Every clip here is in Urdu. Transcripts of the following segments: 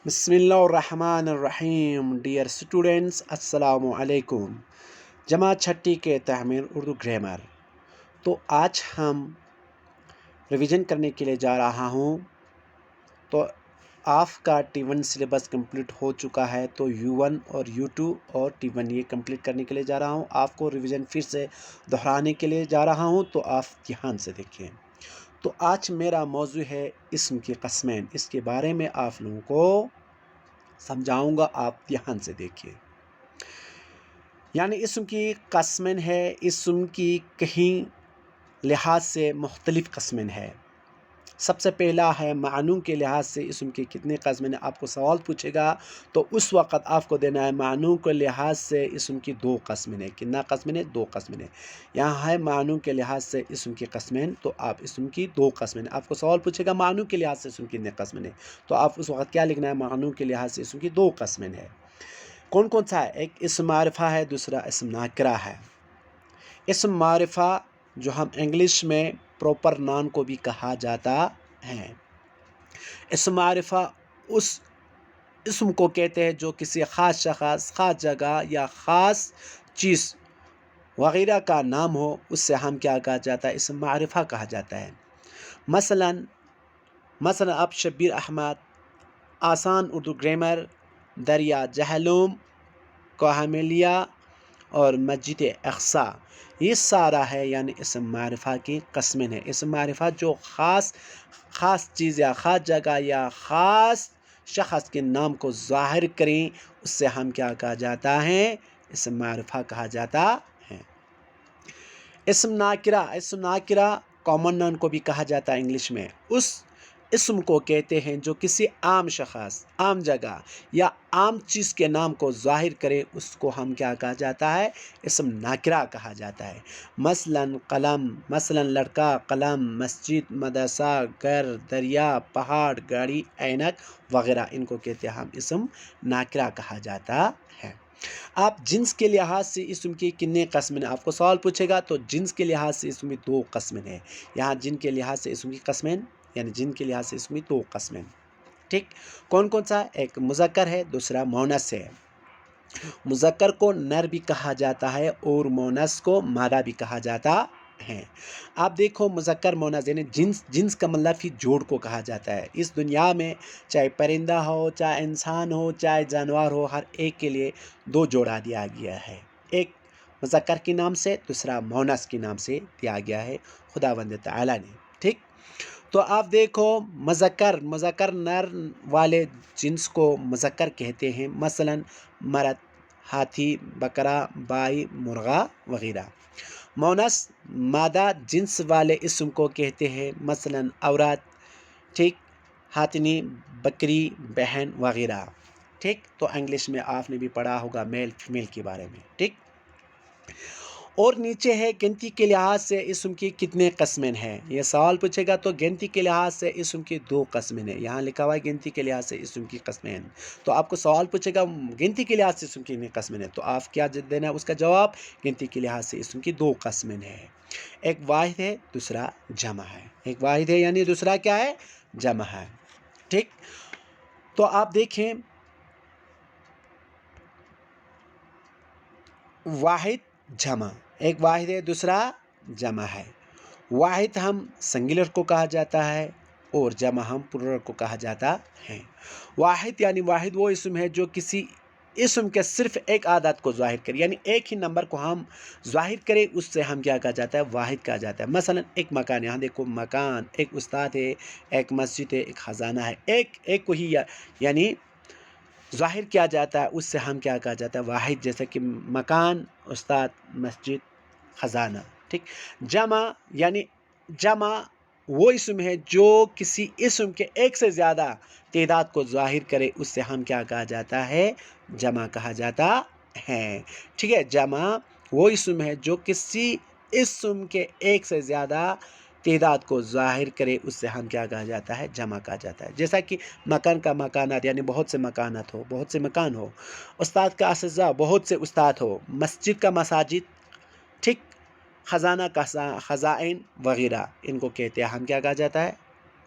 بسم اللہ الرحمن الرحیم. ڈیئر اسٹوڈنٹس، السلام علیکم. جماعت چھٹی کے تعمیر اردو گرامر. تو آج ہم ریویژن کرنے کے لیے جا رہا ہوں. تو آپ کا T1 سلیبس کمپلیٹ ہو چکا ہے، تو U1 اور U2 اور T1 یہ کمپلیٹ کرنے کے لیے جا رہا ہوں. آپ کو ریویژن پھر سے دہرانے کے لیے جا رہا ہوں، تو آپ دھیان سے دیکھیں. تو آج میرا موضوع ہے اسم کی قسمیں. اس کے بارے میں آپ لوگوں کو سمجھاؤں گا، آپ دھیان سے دیکھیے. یعنی اسم کی قسمیں ہے، اسم کی کہیں لحاظ سے مختلف قسمیں ہے. سب سے پہلا ہے معنوں کے لحاظ سے اسم کی کتنے قسمیں ہیں. آپ کو سوال پوچھے گا تو اس وقت آپ کو دینا ہے معنوں کے لحاظ سے اسم کی 2 قسمیں ہیں. کتنا قسمیں ہیں؟ 2 قسمیں ہیں. یہاں ہے معنوں کے لحاظ سے اسم کی قسمیں، تو آپ اسم کی 2 قسمیں ہیں. آپ کو سوال پوچھے گا معنوں کے لحاظ سے اسم کی کتنے قسمیں ہیں، تو آپ اس وقت کیا لکھنا ہے؟ معنوں کے لحاظ سے اسم کی 2 قسمیں ہیں. کون کون سا ہے؟ ایک اسم معرفہ ہے، دوسرا اسم ناکرہ ہے. اسم معرفہ جو ہم انگلش میں پراپر نام کو بھی کہا جاتا ہے. اسم معرفہ اس اسم کو کہتے ہیں جو کسی خاص شخص، خاص جگہ یا خاص چیز وغیرہ کا نام ہو، اس سے ہم کیا کہا جاتا ہے؟ اسم معرفہ کہا جاتا ہے. مثلا اب شبیر احمد، آسان اردو گرامر، دریا جہلوم، کوہمیلیا اور مسجد اقصی، یہ سارا ہے یعنی اسم معرفہ کی قسمیں ہیں. اسم معرفہ جو خاص چیز یا خاص جگہ یا خاص شخص کے نام کو ظاہر کریں، اس سے ہم کیا کہا جاتا ہے؟ اسم معرفہ کہا جاتا ہے. اسم ناکرہ کامن نام کو بھی کہا جاتا ہے انگلش میں. اس اسم کو کہتے ہیں جو کسی عام شخص، عام جگہ یا عام چیز کے نام کو ظاہر کرے، اس کو ہم کیا کہا جاتا ہے؟ اسم ناکرہ کہا جاتا ہے. مثلا قلم، مثلا لڑکا، قلم، مسجد، مدرسہ، گھر، دریا، پہاڑ، گاڑی، اینک وغیرہ، ان کو کہتے ہیں ہم اسم ناکرہ کہا جاتا ہے. آپ جنس کے لحاظ سے اسم کی کتنے قسمیں ہیں؟ آپ کو سوال پوچھے گا تو جنس کے لحاظ سے اسم کی 2 قسمیں ہیں. یہاں جن کے لحاظ سے اسم کی قسمیں، یعنی جن کے لحاظ سے اسم کی 2 قسمیں. ٹھیک، کون کون سا؟ ایک مذکر ہے، دوسرا مؤنث ہے. مذکر کو نر بھی کہا جاتا ہے اور مؤنث کو مادہ بھی کہا جاتا ہے. آپ دیکھو مذکر مؤنث یعنی جنس کا مطلب ہی جوڑ کو کہا جاتا ہے. اس دنیا میں چاہے پرندہ ہو، چاہے انسان ہو، چاہے جانور ہو، ہر ایک کے لیے 2 جوڑا دیا گیا ہے. ایک مذکر کے نام سے، دوسرا مؤنث کے نام سے دیا گیا ہے خداوند تعالی نے. ٹھیک، تو آپ دیکھو مذکر نر والے جنس کو مذکر کہتے ہیں. مثلا مرد، ہاتھی، بکرا، بائی، مرغا وغیرہ. مؤنث مادہ جنس والے اسم کو کہتے ہیں. مثلا عورت، ٹھیک، ہاتھنی، بکری، بہن وغیرہ. ٹھیک، تو انگلش میں آپ نے بھی پڑھا ہوگا میل فیمیل کے بارے میں. ٹھیک، اور نیچے ہے گنتی کے لحاظ سے اسم کی کتنے قسمیں ہیں. یہ سوال پوچھے گا تو گنتی کے لحاظ سے اسم کی 2 قسمیں ہیں. یہاں لکھا ہوا ہے گنتی کے لحاظ سے اسم کی قسمیں ہیں. تو آپ کو سوال پوچھے گا گنتی کے لحاظ سے اسم کی کتنی قسمیں ہیں، تو آپ کیا دینا ہے اس کا جواب؟ گنتی کے لحاظ سے اسم کی 2 قسمیں ہیں. ایک واحد ہے، دوسرا جمع ہے. ایک واحد ہے یعنی دوسرا کیا ہے؟ جمع ہے. ٹھیک، تو آپ دیکھیں واحد جمع، ایک واحد ہے، دوسرا جمع ہے. واحد ہم سنگولر کو کہا جاتا ہے اور جمع ہم پلورل کو کہا جاتا ہے. واحد یعنی واحد وہ اسم ہے جو کسی اسم کے صرف ایک عادت کو ظاہر کرے، یعنی ایک ہی نمبر کو ہم ظاہر کرے، اس سے ہم کیا کہا جاتا ہے؟ واحد کہا جاتا ہے. مثلا ایک مکان، یہاں دیکھو مکان، ایک استاد ہے، ایک مسجد ہے، ایک خزانہ ہے. ایک کو ہی یعنی ظاہر کیا جاتا ہے، اس سے ہم کیا کہا جاتا ہے؟ واحد. جیسے کہ مکان، استاد، مسجد، خزانہ. ٹھیک، جمع یعنی جمع وہ اسم ہے جو کسی اسم کے ایک سے زیادہ تعداد کو ظاہر کرے، اس سے ہم کیا کہا جاتا ہے؟ جمع کہا جاتا ہے. ٹھیک ہے، جمع وہ اسم ہے جو کسی اسم کے ایک سے زیادہ تعداد کو ظاہر کرے، اس سے ہم کیا کہا جاتا ہے؟ جمع کہا جاتا ہے. جیسا کہ مکان کا مکانات یعنی بہت سے مکانات ہو، بہت سے مکان ہو. استاد کا اساتذہ، بہت سے استاد ہو. مسجد کا مساجد. ٹھیک، خزانہ کا خزائن وغیرہ، ان کو کہتے ہیں ہم کیا کہا جاتا ہے؟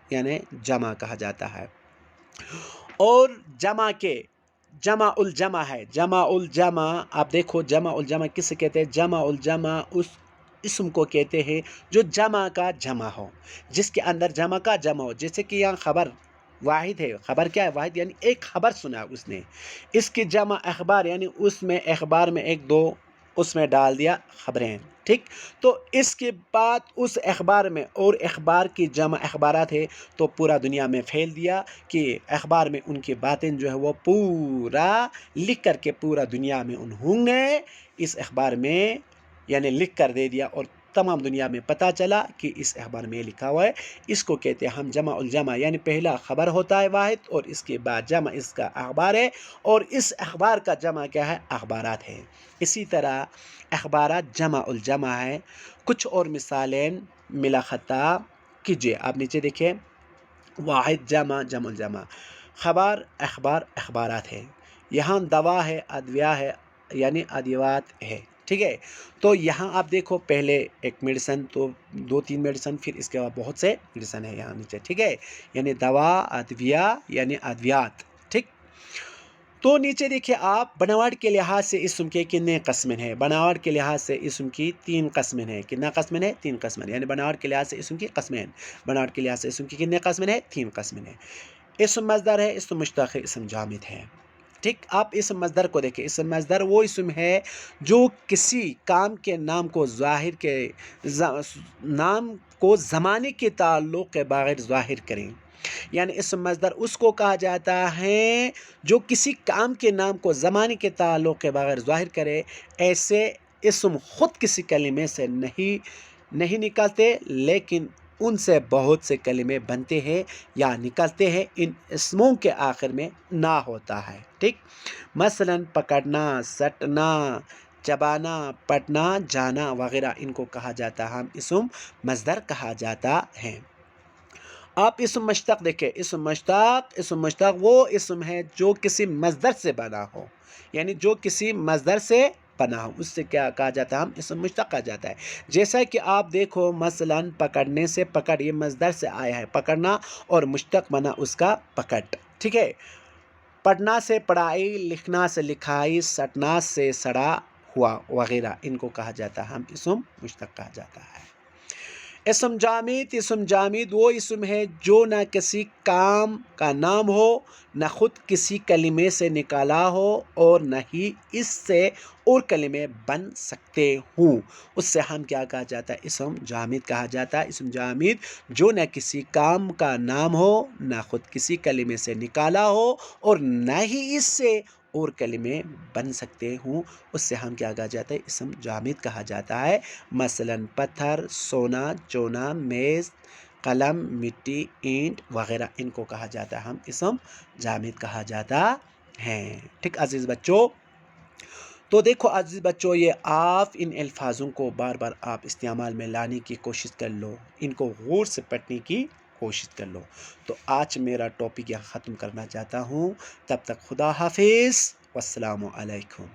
یعنی جمع کہا جاتا ہے. اور جمع کے جمع الجمع ہے، جمع الجمع آپ دیکھو جمع الجمع کس کہتے ہیں؟ جمع الجمع اس اسم کو کہتے ہیں جو جمع کا جمع ہو، جس کے اندر جمع کا جمع ہو، جیسے کہ یہاں خبر واحد ہے، خبر کیا ہے؟ واحد یعنی ایک خبر سنا اس نے، اس کی جمع اخبار یعنی اس میں اخبار میں ایک دو اس میں ڈال دیا خبریں، ٹھیک؟ تو اس کے بعد اس اخبار میں اور اخبار کی جمع اخبارات ہے تو پورا دنیا میں پھیل دیا کہ اخبار میں ان کی باتیں جو ہے وہ پورا لکھ کر کے پورا دنیا میں انہوں نے اس اخبار میں یعنی لکھ کر دے دیا، اور تمام دنیا میں پتہ چلا کہ اس اخبار میں لکھا ہوا ہے۔ اس کو کہتے ہیں ہم جمع الجمع، یعنی پہلا خبر ہوتا ہے واحد اور اس کے بعد جمع اس کا اخبار ہے، اور اس اخبار کا جمع کیا ہے؟ اخبارات ہے۔ اسی طرح اخبارات جمع الجمع ہے۔ کچھ اور مثالیں ملا خطا کیجیے، آپ نیچے دیکھیں، واحد جمع جمع الجمع، خبر اخبار اخبارات ہے، یہاں دوا ہے ادویہ ہے یعنی ادویات ہے، ٹھیک ہے؟ تو یہاں آپ دیکھو پہلے ایک میڈیسن، تو دو تین میڈیسن، پھر اس کے بعد بہت سے میڈیسن ہے یہاں نیچے، ٹھیک ہے؟ یعنی دوا ادویہ یعنی ادویات، ٹھیک؟ تو نیچے دیکھیے آپ، بناوٹ کے لحاظ سے اسم کے کتنے قسم ہیں؟ بناوٹ کے لحاظ سے اسم کی 3 قسمیں ہیں۔ کتنا قسمیں ہیں؟ 3 قسمیں، یعنی بناوٹ کے لحاظ سے اسم کی قسمیں ہیں۔ بناوٹ کے لحاظ سے اسم کی کتنے قسمیں ہیں؟ 3 قسمیں ہیں۔ اسم مصدر ہے، اسم مشتق ہے، اسم جامد ہے، ٹھیک؟ آپ اسم مصدر کو دیکھیں، اسم مصدر وہ اسم ہے جو کسی کام کے نام کو ظاہر کے نام کو زمانے کے تعلق کے بغیر ظاہر کریں، یعنی اسم مصدر اس کو کہا جاتا ہے جو کسی کام کے نام کو زمانے کے تعلق کے بغیر ظاہر کرے۔ ایسے اسم خود کسی کلمے سے نہیں نکلتے، لیکن ان سے بہت سے کلمے بنتے ہیں یا نکلتے ہیں، ان اسموں کے آخر میں نہ ہوتا ہے، ٹھیک؟ مثلا پکڑنا، سٹنا، چبانا، پٹنا، جانا وغیرہ، ان کو کہا جاتا ہے، ہم اسم مصدر کہا جاتا ہے۔ آپ اسم مشتق دیکھیں، اسم مشتق وہ اسم ہے جو کسی مصدر سے بنا ہو، یعنی جو کسی مصدر سے بنا ہو، اس سے کیا کہا جاتا ہے؟ ہم اسم مشتق کہا جاتا ہے۔ جیسا کہ آپ دیکھو مثلا پکڑنے سے پکڑ، یہ مصدر سے آیا ہے پکڑنا، اور مشتق بنا اس کا پکڑ، ٹھیک ہے؟ پڑھنا سے پڑھائی، لکھنا سے لکھائی، سٹنا سے سڑا ہوا وغیرہ، ان کو کہا جاتا ہے، ہم اسم مشتق کہا جاتا ہے۔ اسم جامد وہ اسم ہے جو نہ کسی کام کا نام ہو، نہ خود کسی کلمے سے نکالا ہو، اور نہ ہی اس سے اور کلمے بن سکتے ہوں، اس سے ہم کیا کہا جاتا ہے؟ اسم جامد کہا جاتا ہے۔ اسم جامد جو نہ کسی کام کا نام ہو، نہ خود کسی کلمے سے نکالا ہو، اور نہ ہی اس سے اور کلمے بن سکتے ہوں، اس سے ہم کیا کہا جاتا ہے؟ اسم جامد کہا جاتا ہے۔ مثلا پتھر، سونا، چونا، میز، قلم، مٹی، اینٹ وغیرہ، ان کو کہا جاتا ہے، ہم اسم جامد کہا جاتا ہے، ٹھیک عزیز بچوں؟ تو دیکھو عزیز بچوں، یہ آپ ان الفاظوں کو بار بار آپ استعمال میں لانے کی کوشش کر لو، ان کو غور سے پڑھنے کی کوشش کر لو۔ تو آج میرا ٹاپک یہاں ختم کرنا چاہتا ہوں، تب تک خدا حافظ، والسلام علیکم۔